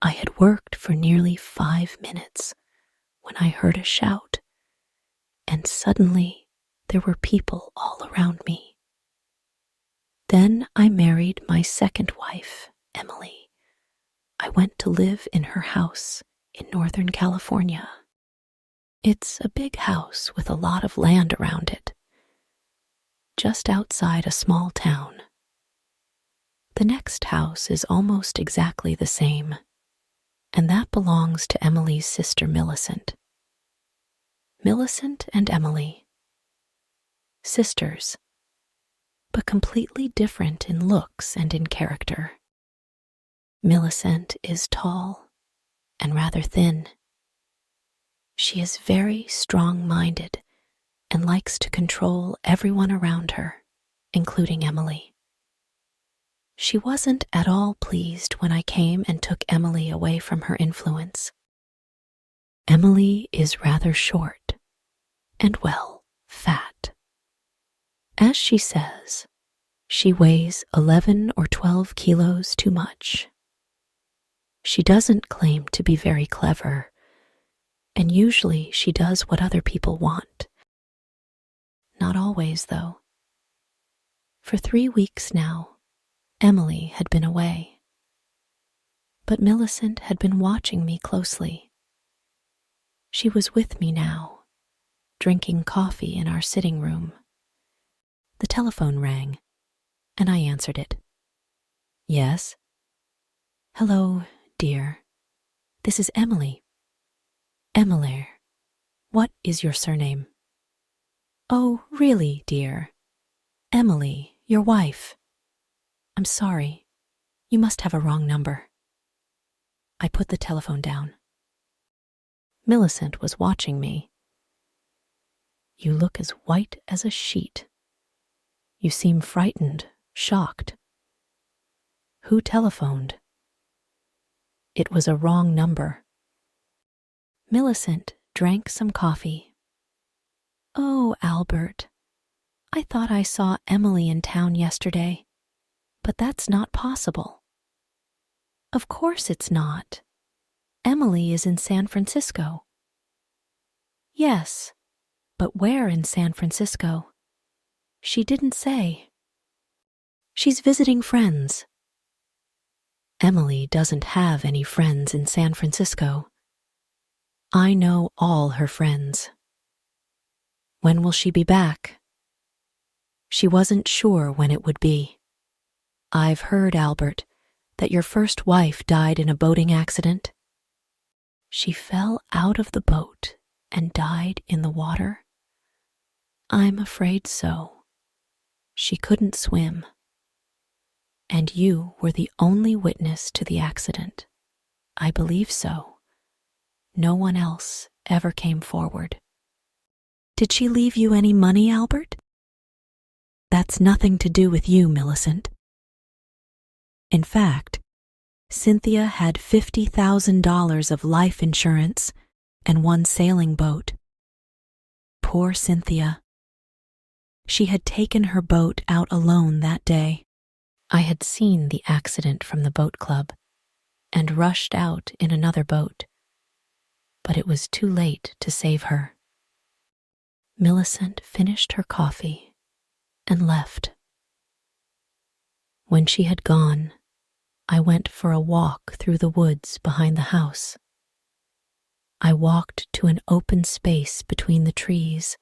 I had worked for nearly 5 minutes when I heard a shout, and suddenly there were people all around me. Then I married my second wife, Emily. I went to live in her house in Northern California. It's a big house with a lot of land around it, just outside a small town. The next house is almost exactly the same, and that belongs to Emily's sister Millicent. Millicent and Emily, sisters, but completely different in looks and in character. Millicent is tall and rather thin. She is very strong-minded and likes to control everyone around her, including Emily. She wasn't at all pleased when I came and took Emily away from her influence. Emily is rather short and, well, fat. As she says, she weighs 11 or 12 kilos too much. She doesn't claim to be very clever, and usually she does what other people want. Not always, though. For 3 weeks now, Emily had been away, but Millicent had been watching me closely. She was with me now, drinking coffee in our sitting room. The telephone rang, and I answered it. Yes? Hello, dear. This is Emily. Emily, what is your surname? Oh, really, dear. Emily, your wife. I'm sorry. You must have a wrong number. I put the telephone down. Millicent was watching me. You look as white as a sheet. You seem frightened, shocked. Who telephoned? It was a wrong number. Millicent drank some coffee. Oh, Albert, I thought I saw Emily in town yesterday, but that's not possible. Of course it's not. Emily is in San Francisco. Yes, but where in San Francisco? She didn't say. She's visiting friends. Emily doesn't have any friends in San Francisco. I know all her friends. When will she be back? She wasn't sure when it would be. I've heard, Albert, that your first wife died in a boating accident. She fell out of the boat and died in the water? I'm afraid so. She couldn't swim. And you were the only witness to the accident. I believe so. No one else ever came forward. Did she leave you any money, Albert? That's nothing to do with you, Millicent. In fact, Cynthia had $50,000 of life insurance and one sailing boat. Poor Cynthia. She had taken her boat out alone that day. I had seen the accident from the boat club and rushed out in another boat, but it was too late to save her. Millicent finished her coffee and left. When she had gone, I went for a walk through the woods behind the house. I walked to an open space between the trees,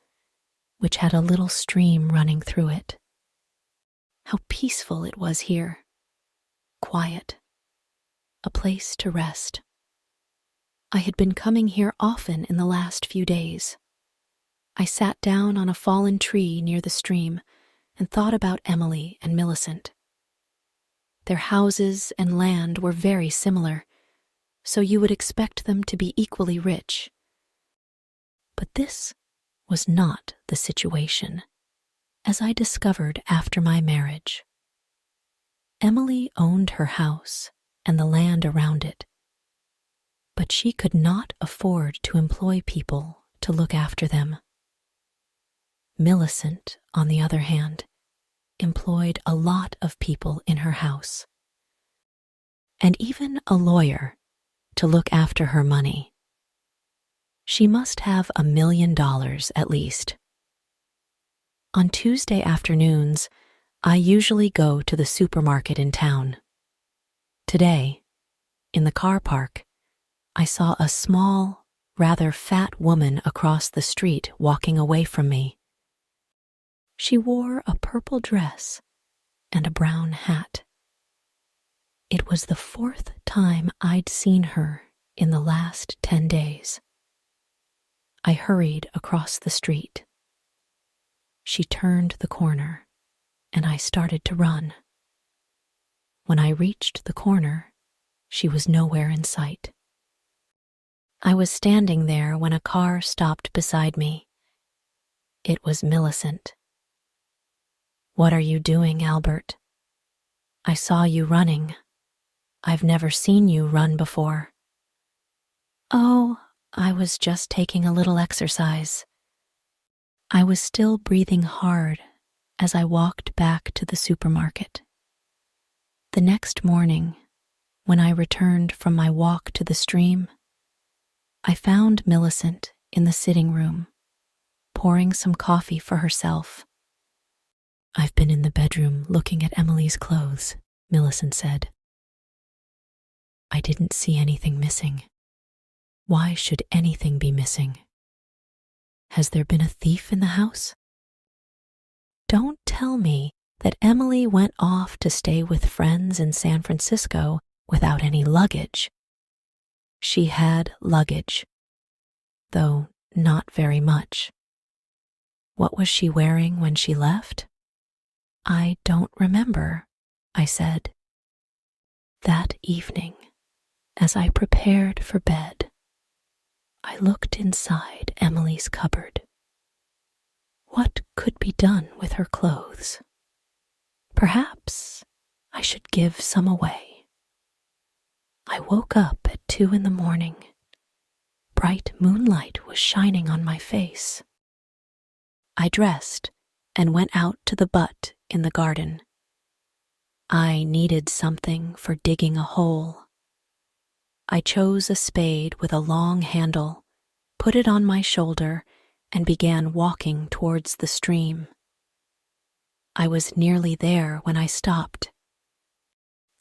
which had a little stream running through it. How peaceful it was here. Quiet. A place to rest. I had been coming here often in the last few days. I sat down on a fallen tree near the stream and thought about Emily and Millicent. Their houses and land were very similar, so you would expect them to be equally rich. But this was not the situation, as I discovered after my marriage. Emily owned her house and the land around it, but she could not afford to employ people to look after them. Millicent, on the other hand, employed a lot of people in her house, and even a lawyer to look after her money. She must have $1 million at least. On Tuesday afternoons, I usually go to the supermarket in town. Today, in the car park, I saw a small, rather fat woman across the street walking away from me. She wore a purple dress and a brown hat. It was the 4th time I'd seen her in the last 10 days. I hurried across the street. She turned the corner, and I started to run. When I reached the corner, she was nowhere in sight. I was standing there when a car stopped beside me. It was Millicent. "What are you doing, Albert? I saw you running. I've never seen you run before." "Oh, I was just taking a little exercise." I was still breathing hard as I walked back to the supermarket. The next morning, when I returned from my walk to the stream, I found Millicent in the sitting room, pouring some coffee for herself. "I've been in the bedroom looking at Emily's clothes," Millicent said. "I didn't see anything missing. Why should anything be missing? Has there been a thief in the house?" "Don't tell me that Emily went off to stay with friends in San Francisco without any luggage." She had luggage, though not very much. "What was she wearing when she left?" "I don't remember," I said. That evening, as I prepared for bed, I looked inside Emily's cupboard. What could be done with her clothes? Perhaps I should give some away. I woke up at 2 in the morning. Bright moonlight was shining on my face. I dressed and went out to the butt in the garden. I needed something for digging a hole. I chose a spade with a long handle, put it on my shoulder, and began walking towards the stream. I was nearly there when I stopped.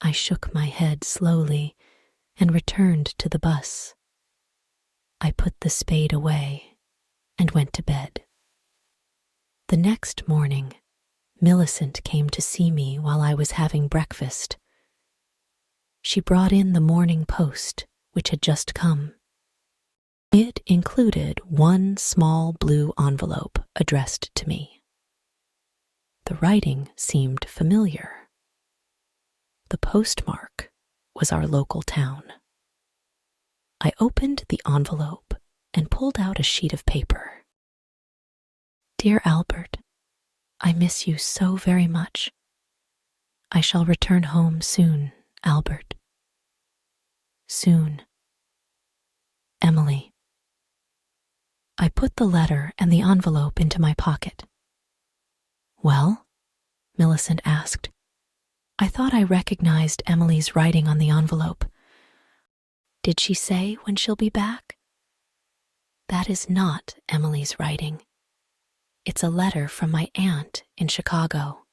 I shook my head slowly and returned to the bus. I put the spade away and went to bed. The next morning, Millicent came to see me while I was having breakfast. She brought in the Morning Post, which had just come. It included one small blue envelope addressed to me. The writing seemed familiar. The postmark was our local town. I opened the envelope and pulled out a sheet of paper. "Dear Albert, I miss you so very much. I shall return home soon, Albert. Soon. Emily." I put the letter and the envelope into my pocket. "Well?" Millicent asked. I thought I recognized Emily's writing on the envelope. "Did she say when she'll be back?" "That is not Emily's writing. It's a letter from my aunt in Chicago."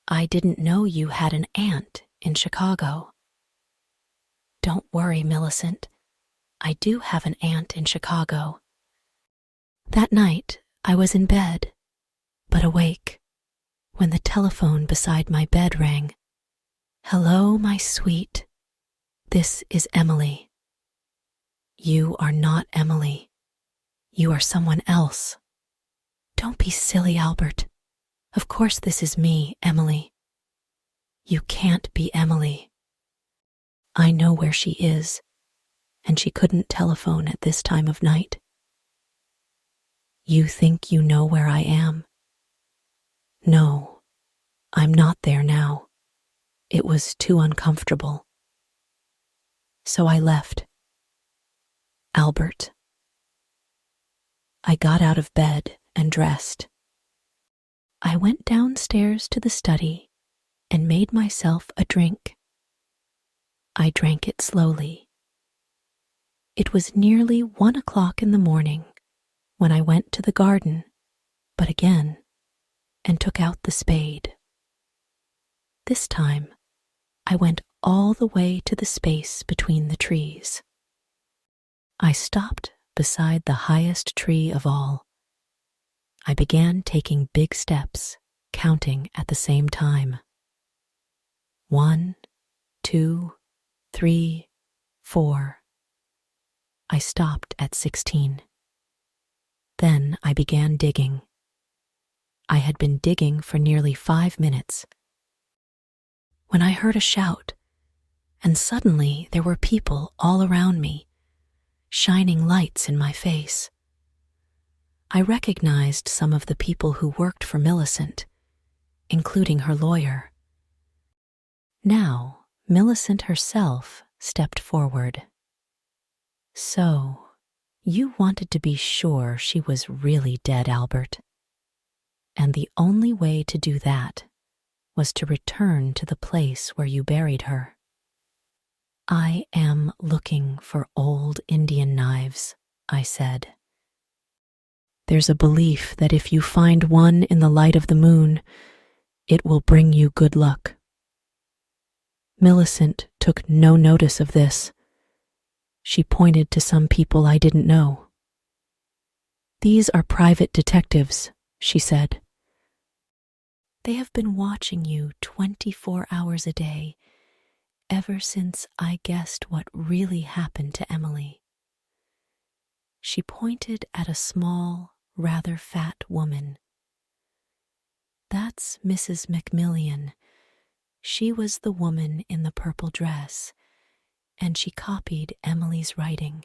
"I didn't know you had an aunt in Chicago." "Don't worry, Millicent. I do have an aunt in Chicago." That night, I was in bed, but awake, when the telephone beside my bed rang. "Hello, my sweet. This is Emily." "You are not Emily. You are someone else." "Don't be silly, Albert. Of course this is me, Emily." "You can't be Emily. I know where she is, and she couldn't telephone at this time of night." "You think you know where I am?" "No, I'm not there now. It was too uncomfortable. So I left. Albert." I got out of bed and dressed. I went downstairs to the study and made myself a drink. I drank it slowly It was nearly 1 o'clock in the morning when I went to the garden, but again, and took out the spade. This time, I went all the way to the space between the trees. I stopped beside the highest tree of all. I began taking big steps, counting at the same time. 1, 2, 3, 4. I stopped at 16. Then I began digging. I had been digging for nearly 5 minutes when I heard a shout, and suddenly there were people all around me, shining lights in my face. I recognized some of the people who worked for Millicent, including her lawyer. Now, Millicent herself stepped forward. "So, you wanted to be sure she was really dead, Albert. And the only way to do that was to return to the place where you buried her." "I am looking for old Indian knives," I said. "There's a belief that if you find one in the light of the moon, it will bring you good luck." Millicent took no notice of this. She pointed to some people I didn't know. "These are private detectives," she said. "They have been watching you 24 hours a day ever since I guessed what really happened to Emily." She pointed at a small, rather fat woman. "That's Mrs. McMillian. She was the woman in the purple dress, and she copied Emily's writing.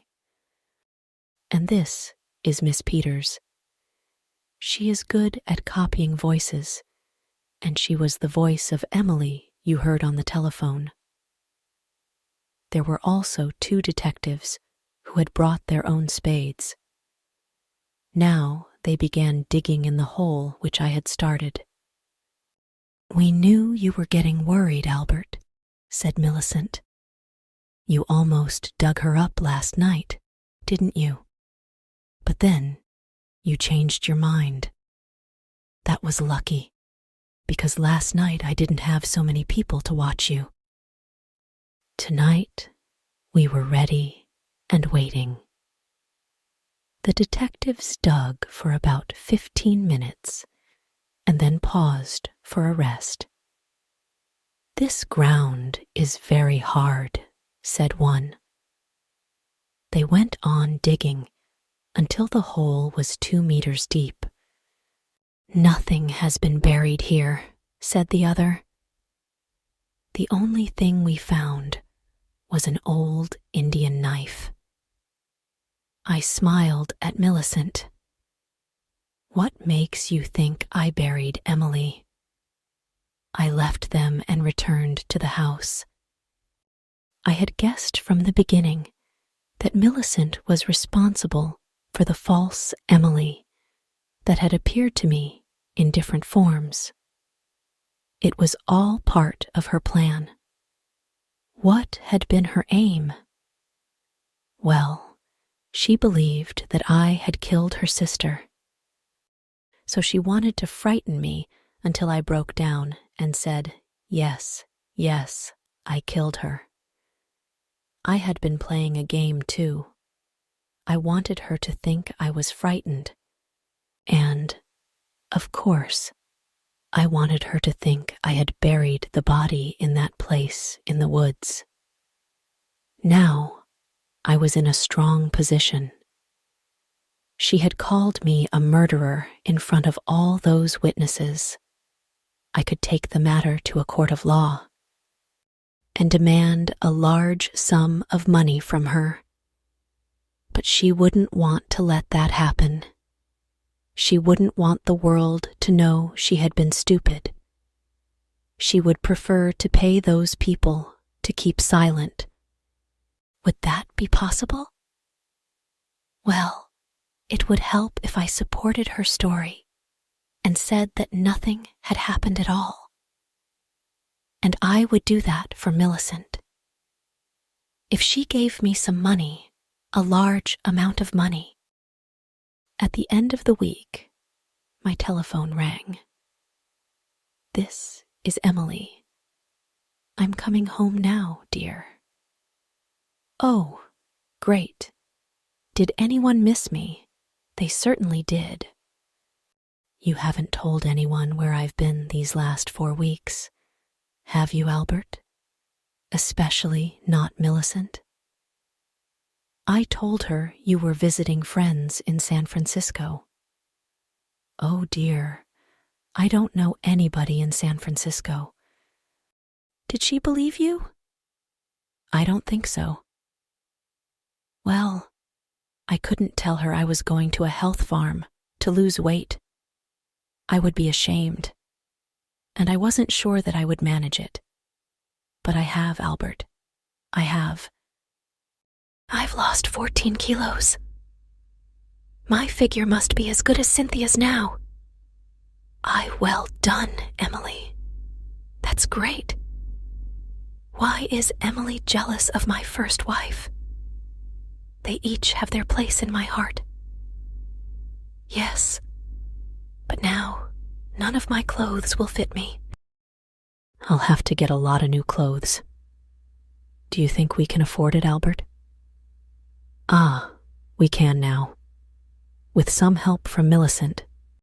And this is Miss Peters. She is good at copying voices, and she was the voice of Emily you heard on the telephone." There were also 2 detectives who had brought their own spades. Now they began digging in the hole which I had started. "We knew you were getting worried, Albert," said Millicent. "You almost dug her up last night, didn't you? But then you changed your mind. That was lucky, because last night I didn't have so many people to watch you. Tonight, we were ready and waiting." The detectives dug for about 15 minutes and then paused for a rest. "This ground is very hard," said one. They went on digging until the hole was 2 meters deep. "Nothing has been buried here," said the other. "The only thing we found was an old Indian knife." I smiled at Millicent. "What makes you think I buried Emily?" I left them and returned to the house. I had guessed from the beginning that Millicent was responsible for the false Emily that had appeared to me in different forms. It was all part of her plan. What had been her aim? Well, she believed that I had killed her sister. So she wanted to frighten me until I broke down and said, "Yes, yes, I killed her." I had been playing a game too. I wanted her to think I was frightened. And, of course, I wanted her to think I had buried the body in that place in the woods. Now, I was in a strong position. She had called me a murderer in front of all those witnesses. I could take the matter to a court of law and demand a large sum of money from her. But she wouldn't want to let that happen. She wouldn't want the world to know she had been stupid. She would prefer to pay those people to keep silent. Would that be possible? Well, it would help if I supported her story and said that nothing had happened at all. And I would do that for Millicent. If she gave me some money, a large amount of money. At the end of the week, my telephone rang. This is Emily. I'm coming home now, dear. Oh, great. Did anyone miss me? They certainly did. You haven't told anyone where I've been these last 4 weeks, have you, Albert? Especially not Millicent? I told her you were visiting friends in San Francisco. Oh dear, I don't know anybody in San Francisco. Did she believe you? I don't think so. Well, I couldn't tell her I was going to a health farm to lose weight. I would be ashamed, and I wasn't sure that I would manage it. But I have, Albert. I have. I've lost 14 kilos. My figure must be as good as Cynthia's now. Well done, Emily. That's great. Why is Emily jealous of my first wife? They each have their place in my heart. Yes, but now none of my clothes will fit me. I'll have to get a lot of new clothes. Do you think we can afford it, Albert? We can now. With some help from Millicent,